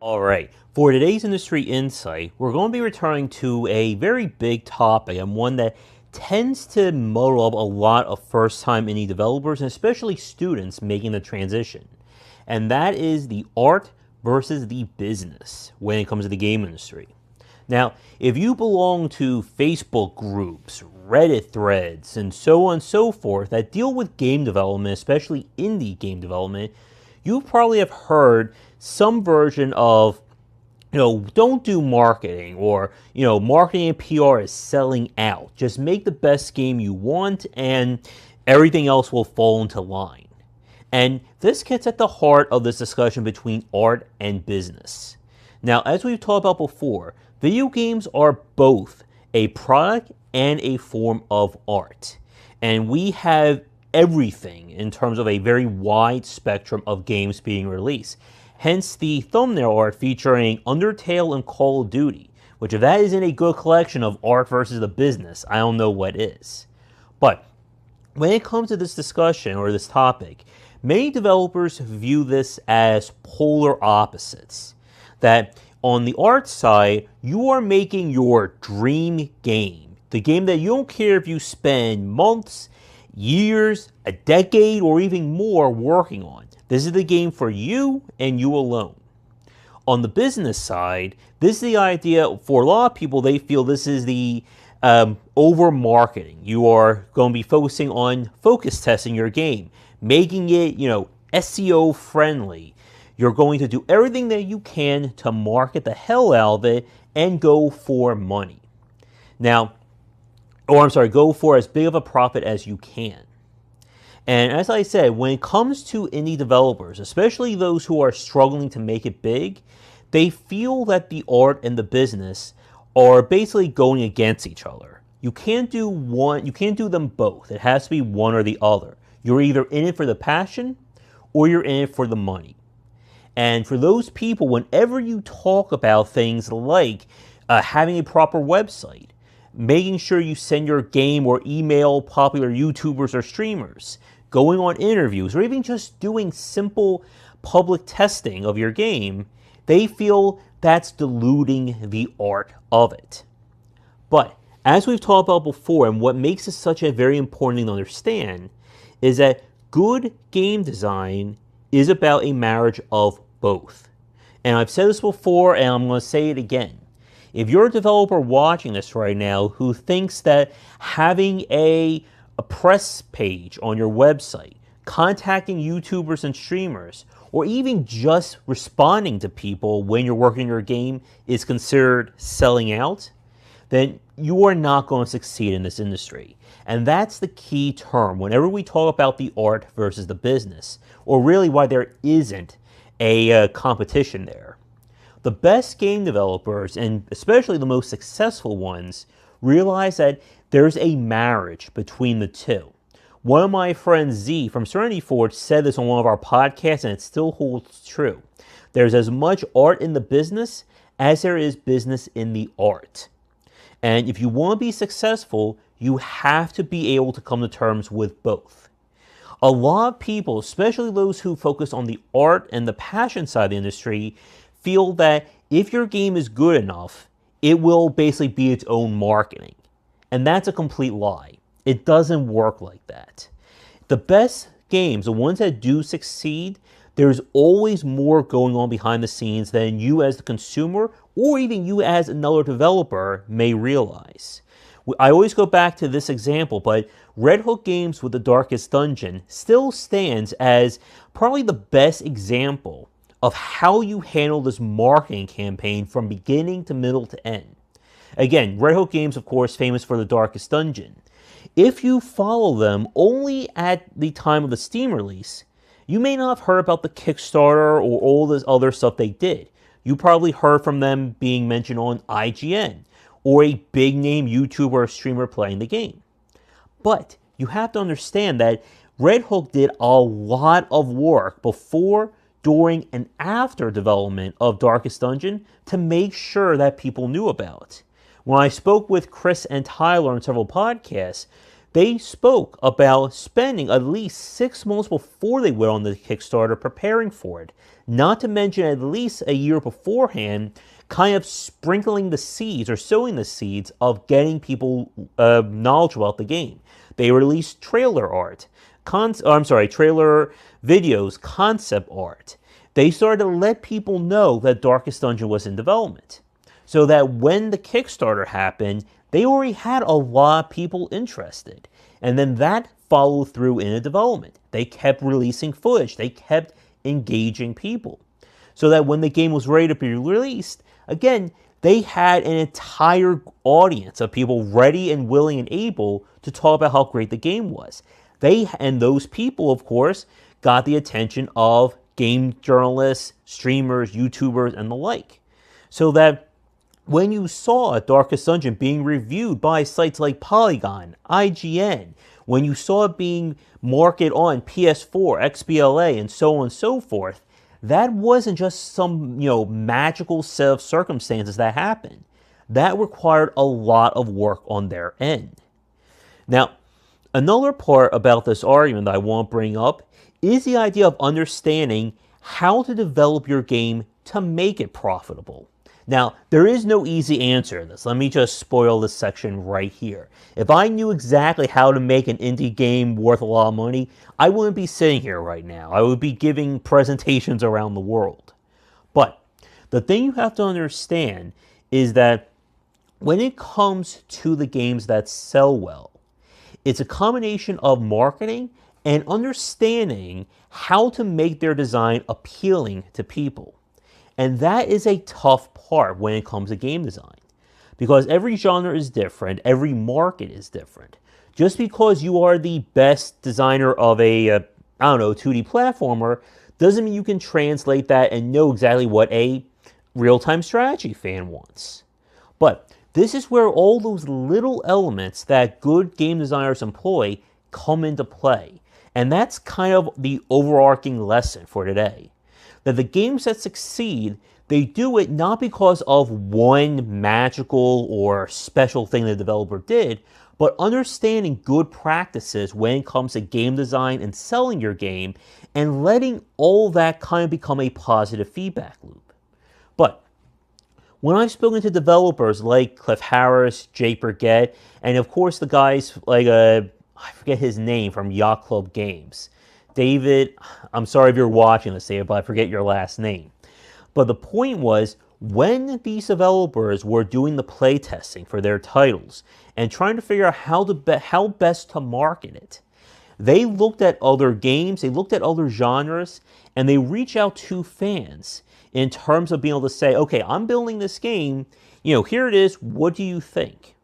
All right, for today's industry insight, we're going to be returning to a very big topic and one that tends to muddle up a lot of first-time indie developers and especially students making the transition. And that is the art versus the business when it comes to the game industry. Now, if you belong to Facebook groups, Reddit threads, and so on and so forth that deal with game development, especially indie game development, you probably have heard some version of, don't do marketing, or, marketing and PR is selling out. Just make the best game you want and everything else will fall into line. And this gets at the heart of this discussion between art and business. Now, as we've talked about before, video games are both a product and a form of art. And we have everything in terms of a very wide spectrum of games being released. Hence the thumbnail art featuring Undertale and Call of Duty, which if that isn't a good collection of art versus the business, I don't know what is. But when it comes to this discussion or this topic, many developers view this as polar opposites. That on the art side, you are making your dream game. The game that you don't care if you spend months, years, a decade, or even more working on. This is the game for you and you alone. On the business side, this is the idea for a lot of people. They feel this is the over-marketing. You are going to be focusing on focus testing your game, making it, SEO friendly. You're going to do everything that you can to market the hell out of it and go for money. Go for as big of a profit as you can. And as I said, when it comes to indie developers, especially those who are struggling to make it big, they feel that the art and the business are basically going against each other. You can't do them both. It has to be one or the other. You're either in it for the passion or you're in it for the money. And for those people, whenever you talk about things like having a proper website, making sure you send your game or email popular YouTubers or streamers, going on interviews, or even just doing simple public testing of your game, they feel that's diluting the art of it. But as we've talked about before, and what makes this such a very important thing to understand, is that good game design is about a marriage of both. And I've said this before, and I'm going to say it again. If you're a developer watching this right now who thinks that having a press page on your website, contacting YouTubers and streamers, or even just responding to people when you're working your game is considered selling out, then you are not going to succeed in this industry. And that's the key term whenever we talk about the art versus the business, or really why there isn't a competition there. The best game developers, and especially the most successful ones, realize that there's a marriage between the two. One of my friends, Z from Serenity Forge, said this on one of our podcasts, and it still holds true. There's as much art in the business as there is business in the art. And if you want to be successful, you have to be able to come to terms with both. A lot of people, especially those who focus on the art and the passion side of the industry, feel that if your game is good enough, it will basically be its own marketing. And that's a complete lie. It doesn't work like that. The best games, the ones that do succeed, there's always more going on behind the scenes than you as the consumer or even you as another developer may realize. I always go back to this example, but Red Hook Games with The Darkest Dungeon still stands as probably the best example of how you handle this marketing campaign from beginning to middle to end. Again, Red Hook Games, of course, famous for The Darkest Dungeon. If you follow them only at the time of the Steam release, you may not have heard about the Kickstarter or all this other stuff they did. You probably heard from them being mentioned on IGN or a big name YouTuber or streamer playing the game. But you have to understand that Red Hook did a lot of work before, during, and after development of Darkest Dungeon to make sure that people knew about it. When I spoke with Chris and Tyler on several podcasts, They spoke about spending at least 6 months before they went on the Kickstarter preparing for it, not to mention at least a year beforehand, kind of sprinkling the seeds or sowing the seeds of getting people knowledge about the game. They released trailer art, trailer videos, concept art. They started to let people know that Darkest Dungeon was in development, so that when the Kickstarter happened, they already had a lot of people interested. And then that followed through in the development. They kept releasing footage. They kept engaging people. So that when the game was ready to be released, again, they had an entire audience of people ready and willing and able to talk about how great the game was. And those people, of course, got the attention of game journalists, streamers, YouTubers, and the like. So that when you saw Darkest Dungeon being reviewed by sites like Polygon, IGN, when you saw it being marketed on PS4, XBLA, and so on and so forth, that wasn't just some, magical set of circumstances that happened. That required a lot of work on their end. Now, another part about this argument that I want to bring up is the idea of understanding how to develop your game to make it profitable. Now, there is no easy answer to this. Let me just spoil this section right here. If I knew exactly how to make an indie game worth a lot of money, I wouldn't be sitting here right now. I would be giving presentations around the world. But the thing you have to understand is that when it comes to the games that sell well, it's a combination of marketing and understanding how to make their design appealing to people. And that is a tough part when it comes to game design, because every genre is different, every market is different. Just because you are the best designer of a, 2D platformer, doesn't mean you can translate that and know exactly what a real-time strategy fan wants. But this is where all those little elements that good game designers employ come into play. And that's kind of the overarching lesson for today. That the games that succeed, they do it not because of one magical or special thing the developer did, but understanding good practices when it comes to game design and selling your game, and letting all that kind of become a positive feedback loop. But when I've spoken to developers like Cliff Harris, Jake Burgett, and of course the guys like, I forget his name, from Yacht Club Games, David, I'm sorry if you're watching this, David, but I forget your last name. But the point was, when these developers were doing the playtesting for their titles and trying to figure out how best to market it, they looked at other games, they looked at other genres, and they reached out to fans in terms of being able to say, okay, I'm building this game, here it is, what do you think?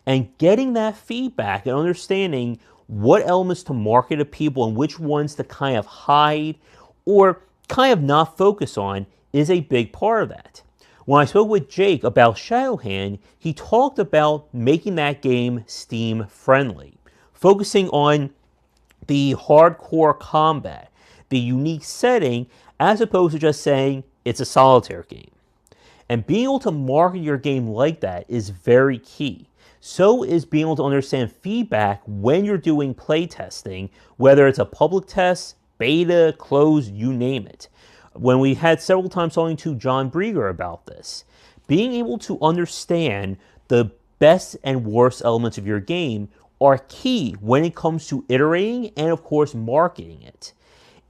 And getting that feedback and understanding what elements to market to people and which ones to kind of hide or kind of not focus on is a big part of that. When I spoke with Jake about Shadowhand, he talked about making that game Steam friendly, focusing on the hardcore combat, the unique setting, as opposed to just saying it's a solitaire game. And being able to market your game like that is very key. So is being able to understand feedback when you're doing playtesting, whether it's a public test, beta, closed, you name it. When we had several times talking to John Brieger about this, being able to understand the best and worst elements of your game are key when it comes to iterating and, of course, marketing it.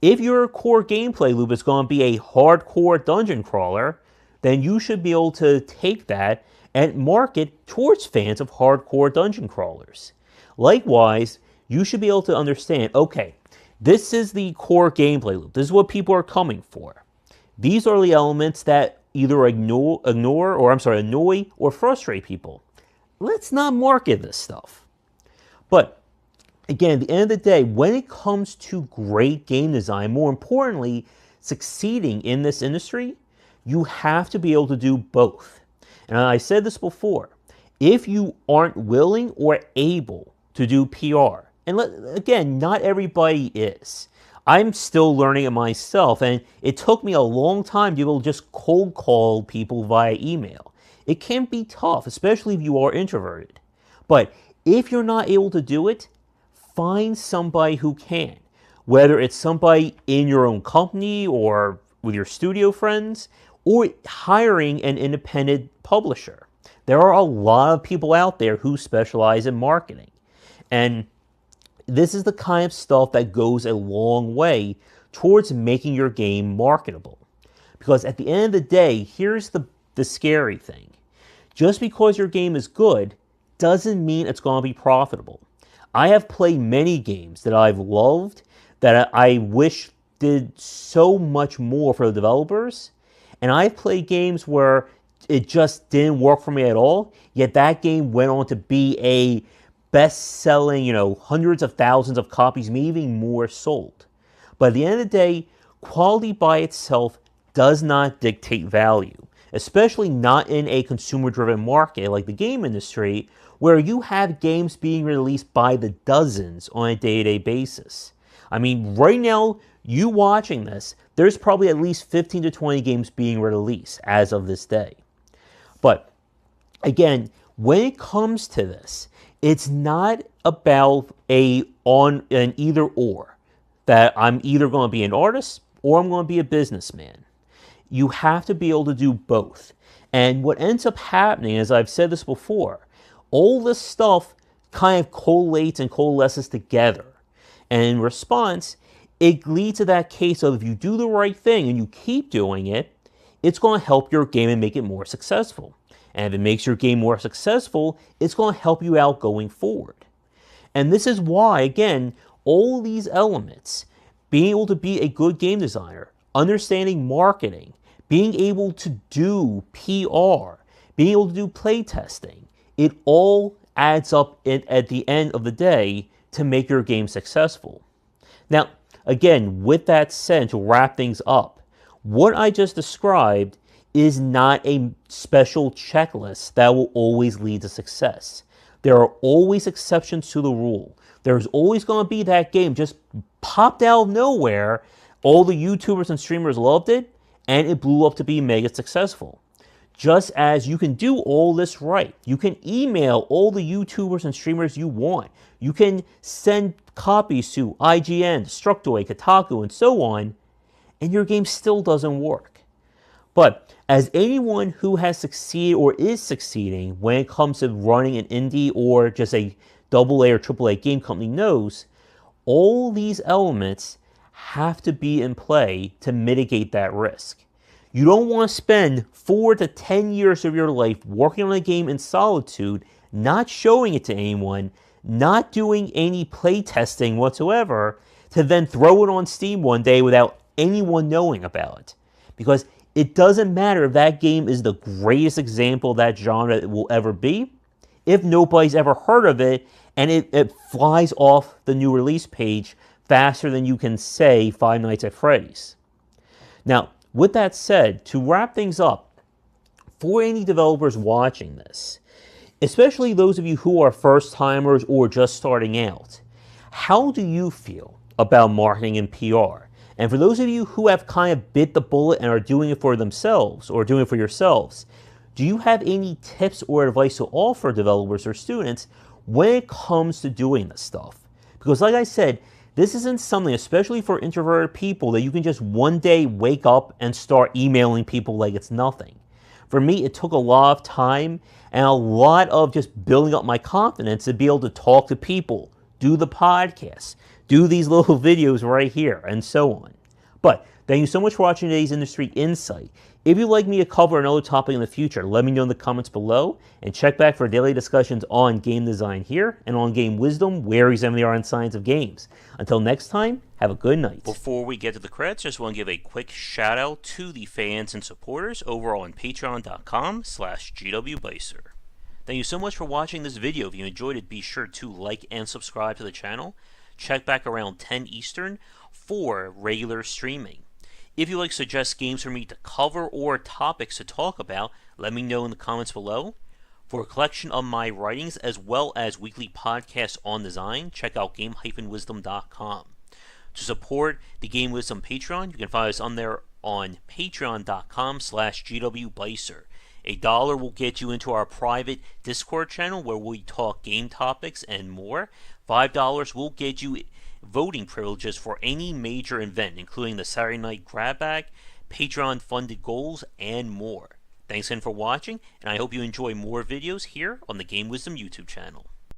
If your core gameplay loop is going to be a hardcore dungeon crawler, then you should be able to take that and market towards fans of hardcore dungeon crawlers. Likewise, you should be able to understand, okay, this is the core gameplay loop. This is what people are coming for. These are the elements that either annoy or frustrate people. Let's not market this stuff. But again, at the end of the day, when it comes to great game design, more importantly, succeeding in this industry, you have to be able to do both. And I said this before, if you aren't willing or able to do PR, and again, not everybody is. I'm still learning it myself, and it took me a long time to be able to just cold call people via email. It can be tough, especially if you are introverted. But if you're not able to do it, find somebody who can, whether it's somebody in your own company or with your studio friends, or hiring an independent publisher. There are a lot of people out there who specialize in marketing. And this is the kind of stuff that goes a long way towards making your game marketable. Because at the end of the day, here's the scary thing. Just because your game is good doesn't mean it's going to be profitable. I have played many games that I've loved that I wish did so much more for the developers. And I've played games where it just didn't work for me at all, yet that game went on to be a best-selling, hundreds of thousands of copies, maybe even more sold. But at the end of the day, quality by itself does not dictate value, especially not in a consumer-driven market like the game industry, where you have games being released by the dozens on a day-to-day basis. I mean, right now, you watching this, there's probably at least 15 to 20 games being released as of this day. But again, when it comes to this, it's not about an either or, that I'm either going to be an artist or I'm going to be a businessman. You have to be able to do both. And what ends up happening, as I've said this before, all this stuff kind of collates and coalesces together. And in response, it leads to that case of if you do the right thing and you keep doing it, it's going to help your game and make it more successful. And if it makes your game more successful, it's going to help you out going forward. And this is why, again, all these elements, being able to be a good game designer, understanding marketing, being able to do PR, being able to do playtesting, it all adds up at the end of the day to make your game successful. Now, again, with that said, to wrap things up, what I just described is not a special checklist that will always lead to success. There are always exceptions to the rule. There's always going to be that game just popped out of nowhere, all the YouTubers and streamers loved it, and it blew up to be mega successful. Just as you can do all this right. You can email all the YouTubers and streamers you want. You can send copies to IGN, Destructoid, Kotaku, and so on, and your game still doesn't work. But as anyone who has succeeded or is succeeding when it comes to running an indie or just a AA or AAA game company knows, all these elements have to be in play to mitigate that risk. You don't want to spend 4 to 10 years of your life working on a game in solitude, not showing it to anyone, not doing any playtesting whatsoever, to then throw it on Steam one day without anyone knowing about it. Because it doesn't matter if that game is the greatest example of that genre it will ever be, if nobody's ever heard of it, and it flies off the new release page faster than you can say Five Nights at Freddy's. Now, with that said, to wrap things up, for any developers watching this, especially those of you who are first-timers or just starting out, how do you feel about marketing and PR? And for those of you who have kind of bit the bullet and are doing it for themselves or doing it for yourselves, do you have any tips or advice to offer developers or students when it comes to doing this stuff? Because like I said, this isn't something, especially for introverted people, that you can just one day wake up and start emailing people like it's nothing. For me, it took a lot of time and a lot of just building up my confidence to be able to talk to people, do the podcast, do these little videos right here, and so on. But thank you so much for watching today's Industry Insight. If you'd like me to cover another topic in the future, let me know in the comments below, and check back for daily discussions on game design here and on game wisdom, where we examine the art and science of games. Until next time, have a good night. Before we get to the credits, just want to give a quick shout out to the fans and supporters over on patreon.com/GWBycer. Thank you so much for watching this video. If you enjoyed it, be sure to like and subscribe to the channel. Check back around 10 Eastern for regular streaming. If you'd like to suggest games for me to cover or topics to talk about, let me know in the comments below. For a collection of my writings as well as weekly podcasts on design, check out game-wisdom.com. To support the Game Wisdom Patreon, you can find us on there on patreon.com/GWBycer. $1 will get you into our private Discord channel where we talk game topics and more. $5 will get you voting privileges for any major event, including the Saturday Night Grab Bag, Patreon-funded goals, and more. Thanks again for watching, and I hope you enjoy more videos here on the Game Wisdom YouTube channel.